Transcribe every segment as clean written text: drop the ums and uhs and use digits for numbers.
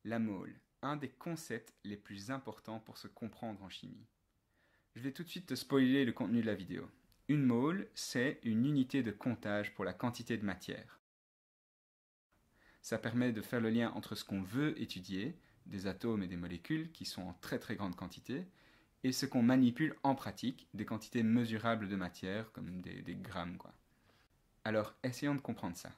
La mole, un des concepts les plus importants pour se comprendre en chimie. Je vais tout de suite te spoiler le contenu de la vidéo. Une mole, c'est une unité de comptage pour la quantité de matière. Ça permet de faire le lien entre ce qu'on veut étudier, des atomes et des molécules qui sont en très très grande quantité, et ce qu'on manipule en pratique, des quantités mesurables de matière, comme des grammes, quoi. Alors, essayons de comprendre ça.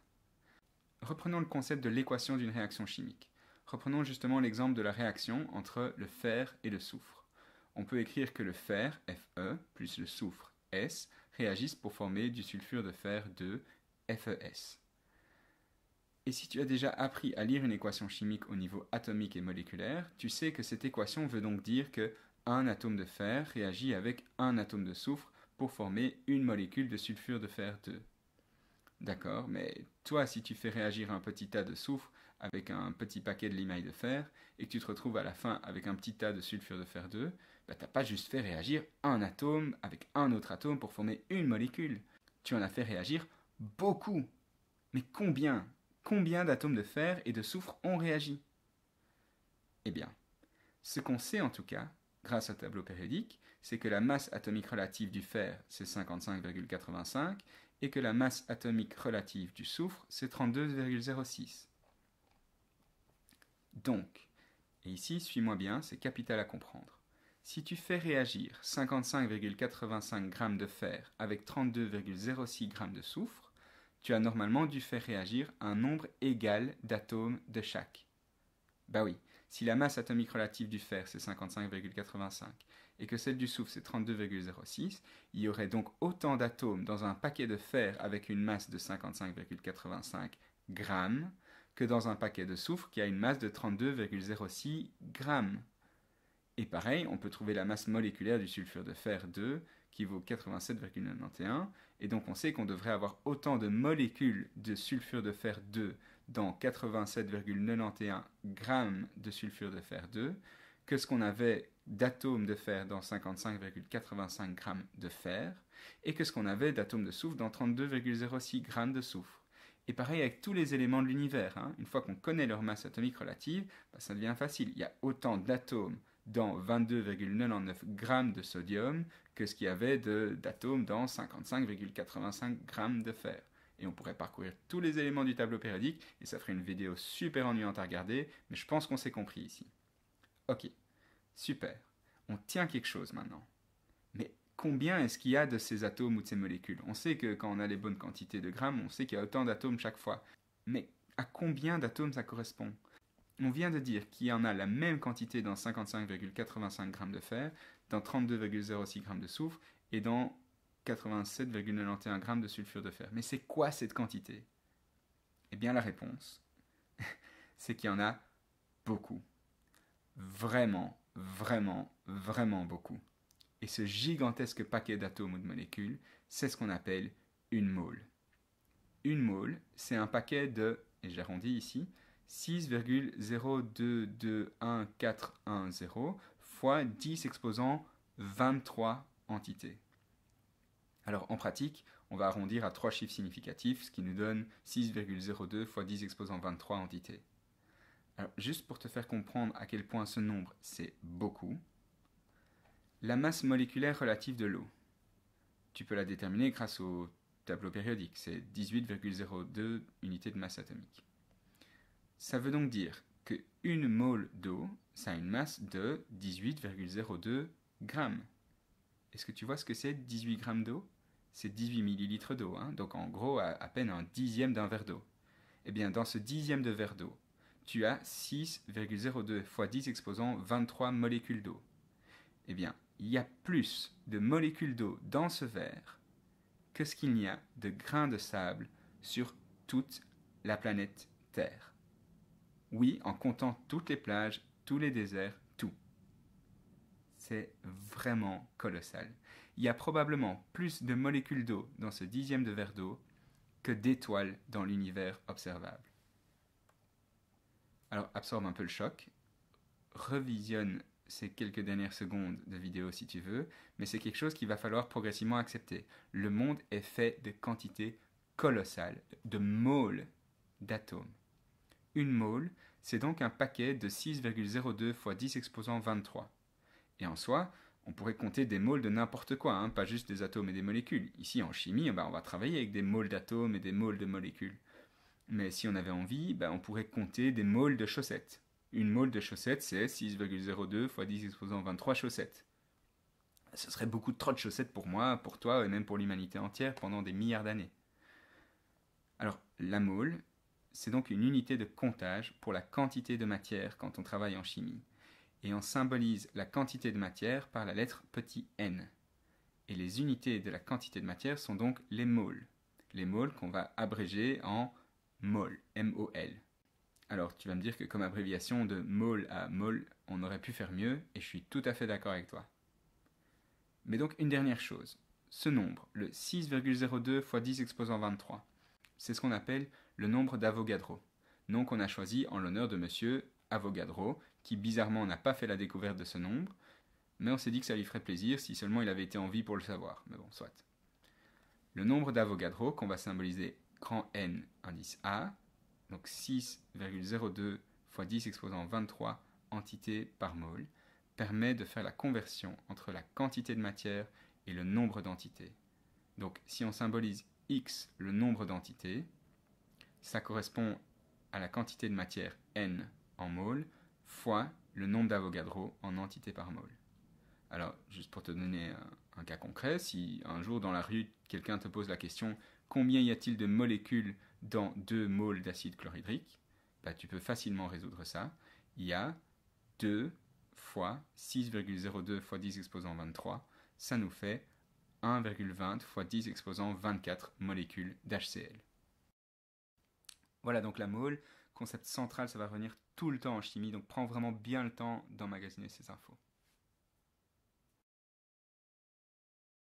Reprenons le concept de l'équation d'une réaction chimique. Reprenons justement l'exemple de la réaction entre le fer et le soufre. On peut écrire que le fer, Fe, plus le soufre, S, réagissent pour former du sulfure de fer 2, FeS. Et si tu as déjà appris à lire une équation chimique au niveau atomique et moléculaire, tu sais que cette équation veut donc dire que un atome de fer réagit avec un atome de soufre pour former une molécule de sulfure de fer 2. D'accord, mais toi, si tu fais réagir un petit tas de soufre avec un petit paquet de limaille de fer, et que tu te retrouves à la fin avec un petit tas de sulfure de fer 2, bah, t'as pas juste fait réagir un atome avec un autre atome pour former une molécule. Tu en as fait réagir beaucoup. Mais combien? Combien d'atomes de fer et de soufre ont réagi? Eh bien, ce qu'on sait en tout cas, grâce au tableau périodique, c'est que la masse atomique relative du fer, c'est 55,85, et que la masse atomique relative du soufre, c'est 32,06. Donc, et ici, suis-moi bien, c'est capital à comprendre. Si tu fais réagir 55,85 g de fer avec 32,06 g de soufre, tu as normalement dû faire réagir un nombre égal d'atomes de chaque. Bah oui, si la masse atomique relative du fer c'est 55,85 et que celle du soufre c'est 32,06, il y aurait donc autant d'atomes dans un paquet de fer avec une masse de 55,85 grammes que dans un paquet de soufre qui a une masse de 32,06 grammes. Et pareil, on peut trouver la masse moléculaire du sulfure de fer 2 qui vaut 87,91, et donc on sait qu'on devrait avoir autant de molécules de sulfure de fer 2 dans 87,91 grammes de sulfure de fer 2 que ce qu'on avait d'atomes de fer dans 55,85 grammes de fer, et que ce qu'on avait d'atomes de soufre dans 32,06 grammes de soufre. Et pareil avec tous les éléments de l'univers, hein. Une fois qu'on connaît leur masse atomique relative, bah, ça devient facile. Il y a autant d'atomes dans 22,99 grammes de sodium que ce qu'il y avait d'atomes dans 55,85 grammes de fer. Et on pourrait parcourir tous les éléments du tableau périodique, et ça ferait une vidéo super ennuyante à regarder, mais je pense qu'on s'est compris ici. Ok, super. On tient quelque chose maintenant. Mais combien est-ce qu'il y a de ces atomes ou de ces molécules? On sait que quand on a les bonnes quantités de grammes, on sait qu'il y a autant d'atomes chaque fois. Mais à combien d'atomes ça correspond? On vient de dire qu'il y en a la même quantité dans 55,85 g de fer, dans 32,06 g de soufre et dans 87,91 g de sulfure de fer. Mais c'est quoi cette quantité? Eh bien la réponse, c'est qu'il y en a beaucoup. Vraiment, vraiment, vraiment beaucoup. Et ce gigantesque paquet d'atomes ou de molécules, c'est ce qu'on appelle une mole. Une mole, c'est un paquet de, et j'arrondis ici, 6,02211410 fois 10 exposant 23 entités. Alors en pratique, on va arrondir à 3 chiffres significatifs, ce qui nous donne 6,02 fois 10 exposant 23 entités. Alors juste pour te faire comprendre à quel point ce nombre c'est beaucoup, la masse moléculaire relative de l'eau, tu peux la déterminer grâce au tableau périodique, c'est 18,02 unités de masse atomique. Ça veut donc dire qu'une mole d'eau, ça a une masse de 18,02 grammes. Est-ce que tu vois ce que c'est 18 grammes d'eau? C'est 18 millilitres d'eau, hein, donc en gros à peine un dixième d'un verre d'eau. Eh bien, dans ce dixième de verre d'eau, tu as 6,02 fois 10 exposant 23 molécules d'eau. Eh bien, il y a plus de molécules d'eau dans ce verre que ce qu'il y a de grains de sable sur toute la planète Terre. Oui, en comptant toutes les plages, tous les déserts, tout. C'est vraiment colossal. Il y a probablement plus de molécules d'eau dans ce dixième de verre d'eau que d'étoiles dans l'univers observable. Alors absorbe un peu le choc, revisionne ces quelques dernières secondes de vidéo si tu veux, mais c'est quelque chose qu'il va falloir progressivement accepter. Le monde est fait de quantités colossales, de moles d'atomes. Une mole, C'est donc un paquet de 6,02 x 10 exposant 23. Et en soi, on pourrait compter des moles de n'importe quoi, hein, pas juste des atomes et des molécules. Ici, en chimie, on va travailler avec des moles d'atomes et des moles de molécules. Mais si on avait envie, on pourrait compter des moles de chaussettes. Une mole de chaussettes, c'est 6,02 x 10 exposant 23 chaussettes. Ce serait beaucoup trop de chaussettes pour moi, pour toi et même pour l'humanité entière pendant des milliards d'années. Alors, la mole, c'est donc une unité de comptage pour la quantité de matière quand on travaille en chimie. Et on symbolise la quantité de matière par la lettre petit n. Et les unités de la quantité de matière sont donc les moles. Les moles qu'on va abréger en mol, M-O-L. Alors tu vas me dire que comme abréviation de mol à mol, on aurait pu faire mieux, et je suis tout à fait d'accord avec toi. Mais donc une dernière chose, ce nombre, le 6,02 x 10 exposant 23, c'est ce qu'on appelle le nombre d'Avogadro, nom qu'on a choisi en l'honneur de monsieur Avogadro, qui bizarrement n'a pas fait la découverte de ce nombre, mais on s'est dit que ça lui ferait plaisir si seulement il avait été en vie pour le savoir, mais bon, soit. Le nombre d'Avogadro, qu'on va symboliser grand N indice A, donc 6,02 x 10 exposant 23 entités par mole, permet de faire la conversion entre la quantité de matière et le nombre d'entités. Donc si on symbolise X, le nombre d'entités, ça correspond à la quantité de matière N en mole fois le nombre d'Avogadro en entités par mole. Alors, juste pour te donner un cas concret, si un jour dans la rue, quelqu'un te pose la question « Combien y a-t-il de molécules dans 2 moles d'acide chlorhydrique ?» Tu peux facilement résoudre ça. Il y a 2 fois 6,02 x 10 exposant 23. Ça nous fait 1,20 x 10 exposant 24 molécules d'HCl. Voilà donc la mole, concept central, ça va revenir tout le temps en chimie, donc prends vraiment bien le temps d'emmagasiner ces infos.